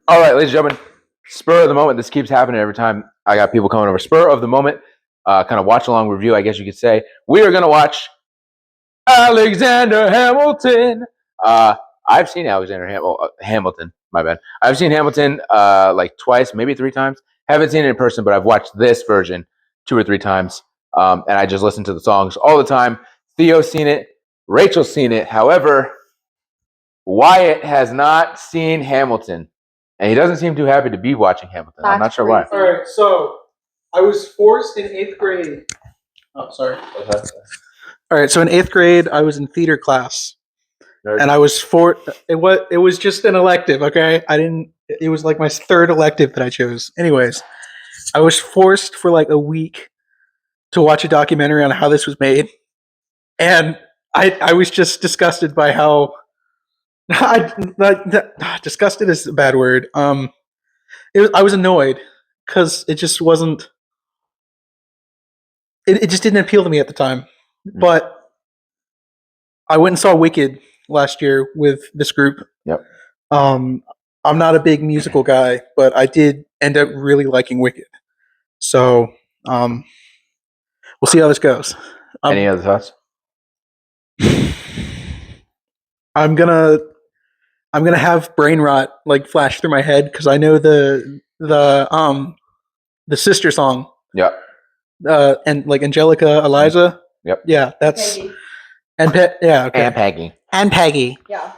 All right, ladies and gentlemen, spur of the moment. This keeps happening every time I got people coming over. Spur of the moment, kind of watch along review, I guess you could say. We are going to watch Alexander Hamilton. I've seen Alexander Hamilton. My bad. I've seen Hamilton like twice, maybe 3 times. Haven't seen it in person, but I've watched this version 2 or 3 times, and I just listen to the songs all the time. Theo's seen it. Rachel's seen it. However, Wyatt has not seen Hamilton, and he doesn't seem too happy to be watching Hamilton. I'm not sure why. All right, so I was forced in 8th grade. Oh, sorry. All right, so in 8th grade, I was in theater class, and I was It was just an elective. Okay, I didn't. It was like my 3rd elective that I chose. Anyways, I was forced for like a week to watch a documentary on how this was made, and I was just disgusted by how. Disgusted is a bad word. I was annoyed because it just wasn't. It just didn't appeal to me at the time. But I went and saw Wicked last year with this group. Yep. I'm not a big musical guy, but I did end up really liking Wicked. So we'll see how this goes. Any other thoughts? I'm gonna have brain rot like flash through my head because I know the sister song. Yeah. And like Angelica, Eliza. Yep. Yeah, that's Peggy. Yeah, okay. And Peggy. Yeah.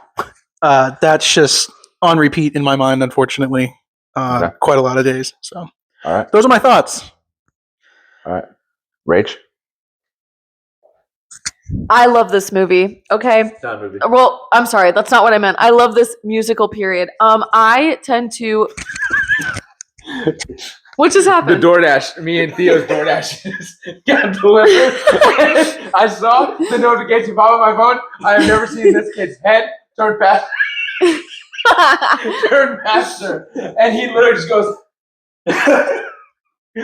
That's just on repeat in my mind, unfortunately. Okay. Quite a lot of days. So, all right. Those are my thoughts. All right, Rach. I love this movie. Okay. Not a movie. Well, I'm sorry. That's not what I meant. I love this musical period. I tend to. What just happened? The DoorDash, me and Theo's DoorDash got delivered. I saw the notification pop on my phone. I have never seen this kid's head turn faster, and he literally just goes. So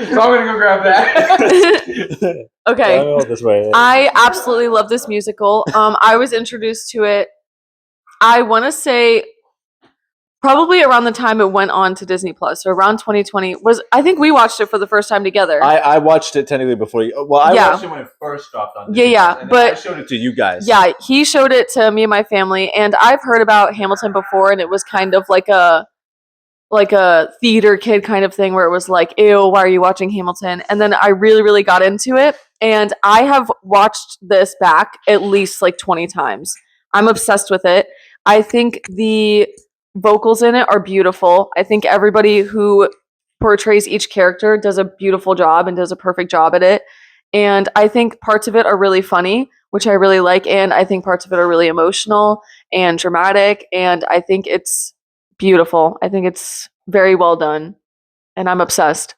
I'm gonna go grab that. Okay. This way. I absolutely love this musical. I was introduced to it. I want to say. Probably around the time it went on to Disney Plus, so around 2020 I think we watched it for the first time together. I watched it technically before you. Well, I watched it when it first dropped on Disney Yeah, Plus, and but I showed it to you guys. Yeah, he showed it to me and my family, and I've heard about Hamilton before, and it was kind of like a theater kid kind of thing where it was like, ew, why are you watching Hamilton? And then I really, really got into it, and I have watched this back at least like 20 times. I'm obsessed with it. I think the vocals in it are beautiful. I think everybody who portrays each character does a beautiful job and does a perfect job at it. And I think parts of it are really funny, which I really like. And I think parts of it are really emotional and dramatic. And I think it's beautiful. I think it's very well done. And I'm obsessed.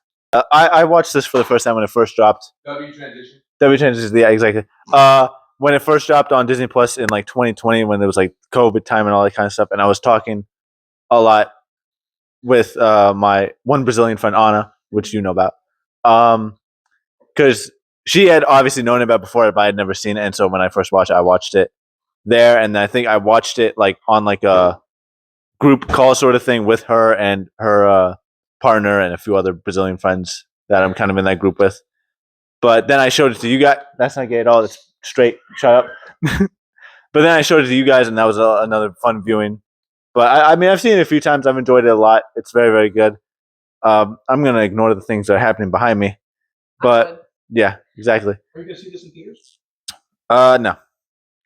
I watched this for the first time when it first dropped. W transition. Yeah, exactly. When it first dropped on Disney Plus in like 2020, when there was like COVID time and all that kind of stuff, and I was talking a lot with my one Brazilian friend Anna, which you know about, because she had obviously known about before, but I had never seen it, and so when I first watched it, I watched it there, and I think I watched it like on like a group call sort of thing with her and her partner and a few other Brazilian friends that I'm kind of in that group with. But then I showed it to you guys. That's not gay at all. It's straight. Shut up. But then I showed it to you guys, and that was another fun viewing. But I mean, I've seen it a few times. I've enjoyed it a lot. It's very, very good. I'm gonna ignore the things that are happening behind me. But yeah, exactly. Are you gonna see this in theaters? No.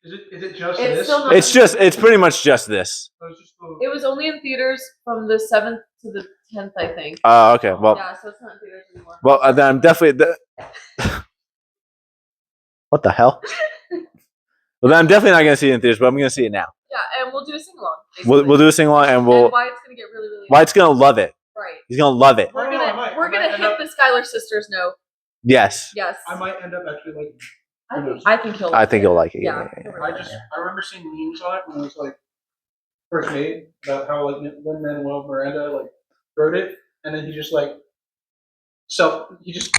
Is it just It's this? still not- It's pretty much just this. It was only in theaters from the 7th to the 10th, I think. Okay. Well. Yeah, so it's not in theaters anymore. Well, then I'm definitely. What the hell? Well, then I'm definitely not gonna see it in theaters, but I'm gonna see it now. Yeah, and we'll do a sing along. We'll do a sing along, and And Wyatt's gonna get really, really. Wyatt's gonna love it. Right. He's gonna love it. We're No, I might. gonna I hit might the Skylar sisters note. Yes. Yes. I might end up actually like. I think he'll. I think you'll like it. Yeah. I remember seeing memes on it when it was like first made about how like Lin-Manuel Miranda like wrote it, and then he just like he just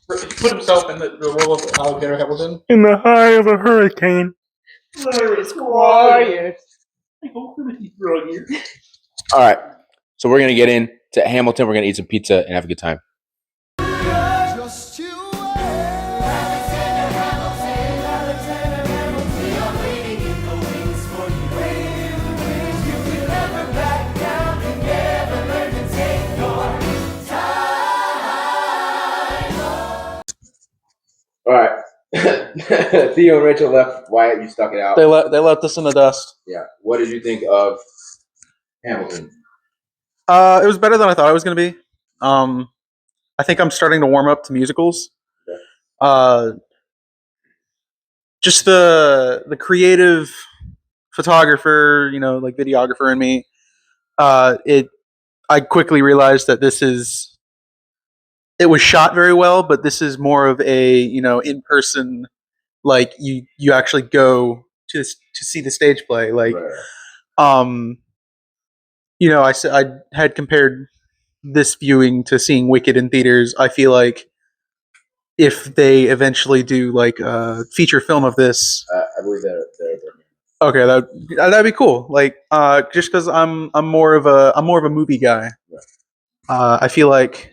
put himself in the role of Alexander Hamilton. In the eye of a hurricane. There is quiet. I hope that he's wrong here. All right. So we're gonna get into Hamilton. We're gonna eat some pizza and have a good time. All right. Theo and Rachel left. Wyatt, you stuck it out. They left us in the dust. Yeah. What did you think of Hamilton? It was better than I thought it was going to be. I think I'm starting to warm up to musicals. Okay. Just the creative photographer, like videographer in me. I quickly realized that it was shot very well, but this is more of a in person, like you actually go to see the stage play, like Right. I had compared this viewing to seeing Wicked in theaters. I feel like if they eventually do like a feature film of this, I believe they're okay, that'd be cool. Like, just because I'm more of a movie guy. Right. I feel like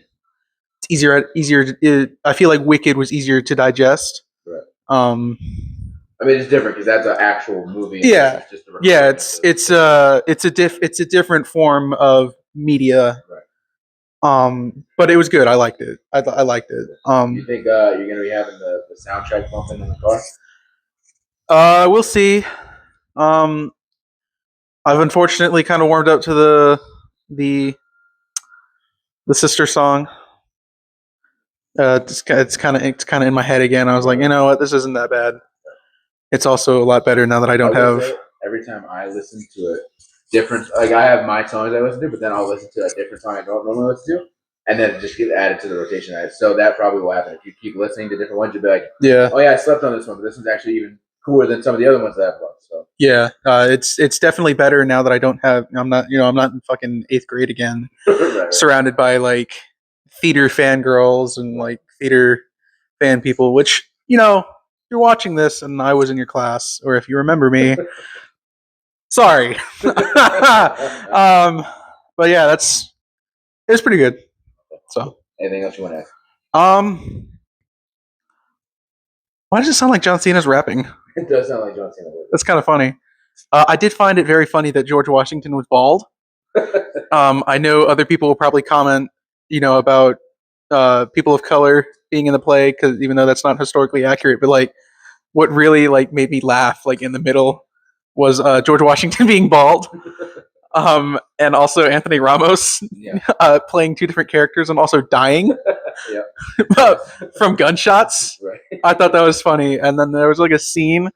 it's easier. I feel like Wicked was easier to digest. Right. I mean, it's different because that's an actual movie. Yeah, it's just yeah. It's a different form of media. Right. But it was good. I liked it. I liked it. You think you're gonna be having the soundtrack bumping in the car? We'll see. I've unfortunately kind of warmed up to the sister song. It's kind of in my head again. I was like, you know what, this isn't that bad. It's also a lot better now that I don't have. Every time I listen to it, different. Like I have my songs I listen to, but then I'll listen to a different song I don't normally listen to, and then just get added to the rotation. So that probably will happen if you keep listening to different ones. You'll be like, Yeah, oh yeah, I slept on this one, but this one's actually even cooler than some of the other ones that I've loved. So yeah, it's definitely better now that I don't have. I'm not in fucking 8th grade again, right. Surrounded by like theater fangirls and like theater fan people. Which you're watching this and I was in your class, or if you remember me, sorry. But yeah, it was pretty good. So Anything else you want to ask? Why does it sound like John Cena's rapping? It does sound like John Cena. That's kind of funny. I did find it very funny that George Washington was bald. I know other people will probably comment, about people of color being in the play, because even though that's not historically accurate, but like what really like made me laugh like in the middle was George Washington being bald. And also Anthony Ramos playing two different characters and also dying from gunshots. Right. I thought that was funny. And then there was like a scene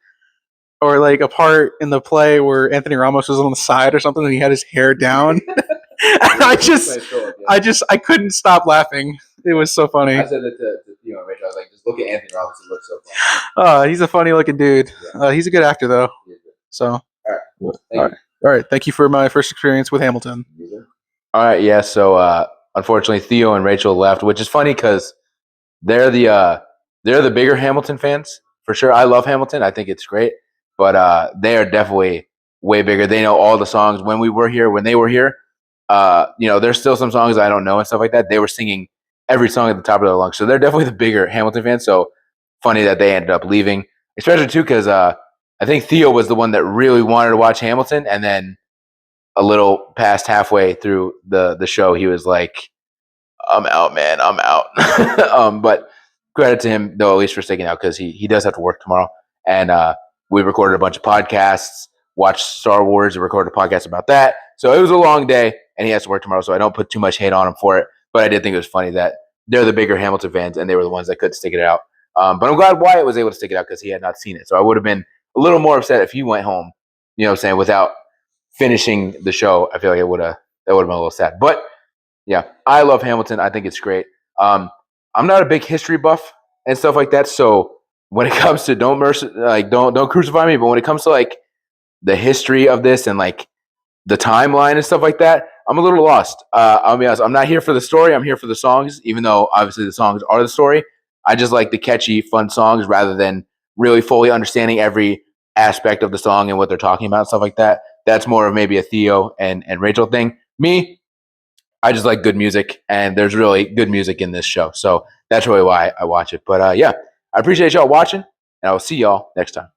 or like a part in the play where Anthony Ramos was on the side or something and he had his hair down. And I couldn't stop laughing. It was so funny. I said that to Theo and Rachel. I was like, just look at Anthony Ramos. He looks so funny. He's a funny looking dude. He's a good actor though. So all right. Cool. All right. Thank you for my first experience with Hamilton. All right. Yeah. So unfortunately, Theo and Rachel left, which is funny because they're the bigger Hamilton fans for sure. I love Hamilton. I think it's great, but they are definitely way bigger. They know all the songs. When they were here, there's still some songs I don't know and stuff like that. They were singing every song at the top of their lungs. So they're definitely the bigger Hamilton fans. So funny that they ended up leaving, especially too because I think Theo was the one that really wanted to watch Hamilton, and then a little past halfway through the show, he was like, "I'm out, man. I'm out." But credit to him though, at least for sticking out, because he does have to work tomorrow, and we recorded a bunch of podcasts, watched Star Wars, and recorded a podcast about that. So it was a long day, and he has to work tomorrow. So I don't put too much hate on him for it, but I did think it was funny that they're the bigger Hamilton fans, and they were the ones that couldn't stick it out. But I'm glad Wyatt was able to stick it out because he had not seen it. So I would have been a little more upset if he went home, without finishing the show. I feel like that would have been a little sad. But yeah, I love Hamilton. I think it's great. I'm not a big history buff and stuff like that. So when it comes to don't crucify me, but when it comes to like the history of this and like the timeline and stuff like that, I'm a little lost. I'll be honest. I'm not here for the story. I'm here for the songs, even though obviously the songs are the story. I just like the catchy, fun songs rather than really fully understanding every aspect of the song and what they're talking about and stuff like that. That's more of maybe a Theo and Rachel thing. Me, I just like good music, and there's really good music in this show. So that's really why I watch it. But yeah, I appreciate y'all watching, and I will see y'all next time.